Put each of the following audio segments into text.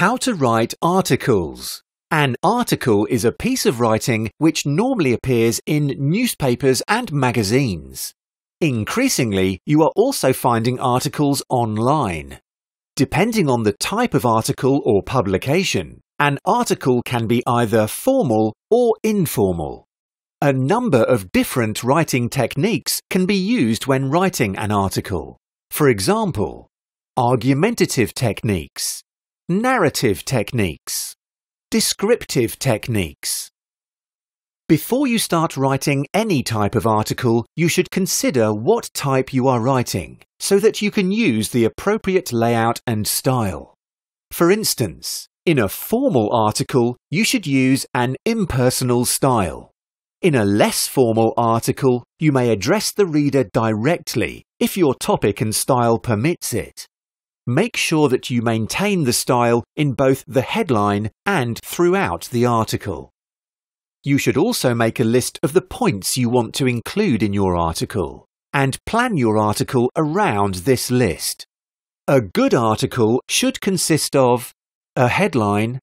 How to write articles. An article is a piece of writing which normally appears in newspapers and magazines. Increasingly, you are also finding articles online. Depending on the type of article or publication, an article can be either formal or informal. A number of different writing techniques can be used when writing an article. For example, argumentative techniques, narrative techniques, descriptive techniques. Before you start writing any type of article, you should consider what type you are writing, so that you can use the appropriate layout and style. For instance, in a formal article, you should use an impersonal style. In a less formal article, you may address the reader directly if your topic and style permits it. Make sure that you maintain the style in both the headline and throughout the article. You should also make a list of the points you want to include in your article, and plan your article around this list. A good article should consist of a headline,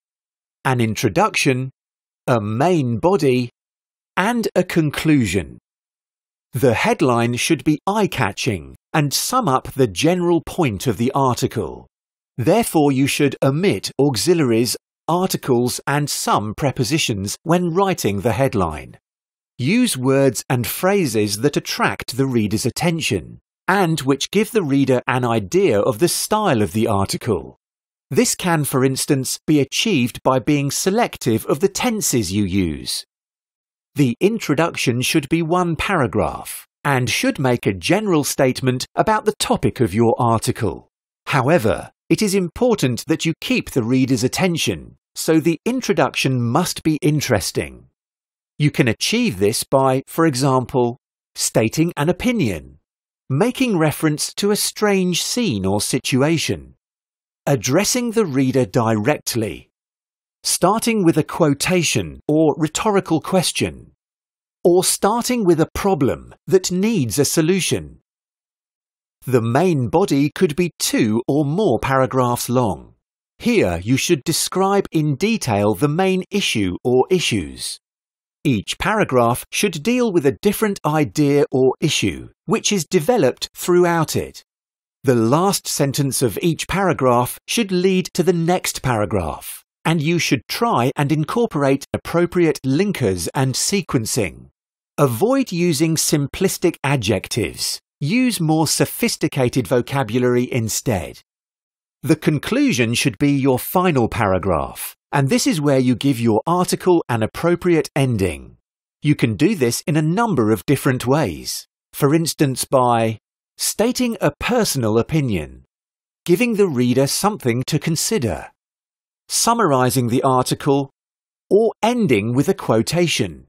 an introduction, a main body, and a conclusion. The headline should be eye-catching and sum up the general point of the article. Therefore, you should omit auxiliaries, articles, and some prepositions when writing the headline. Use words and phrases that attract the reader's attention, and which give the reader an idea of the style of the article. This can, for instance, be achieved by being selective of the tenses you use. The introduction should be one paragraph and should make a general statement about the topic of your article. However, it is important that you keep the reader's attention, so the introduction must be interesting. You can achieve this by, for example, stating an opinion, making reference to a strange scene or situation, addressing the reader directly, starting with a quotation or rhetorical question, or starting with a problem that needs a solution. The main body could be 2 or more paragraphs long. Here you should describe in detail the main issue or issues. Each paragraph should deal with a different idea or issue, which is developed throughout it. The last sentence of each paragraph should lead to the next paragraph, and you should try and incorporate appropriate linkers and sequencing. Avoid using simplistic adjectives. Use more sophisticated vocabulary instead. The conclusion should be your final paragraph, and this is where you give your article an appropriate ending. You can do this in a number of different ways. For instance, by stating a personal opinion, giving the reader something to consider, summarizing the article, or ending with a quotation.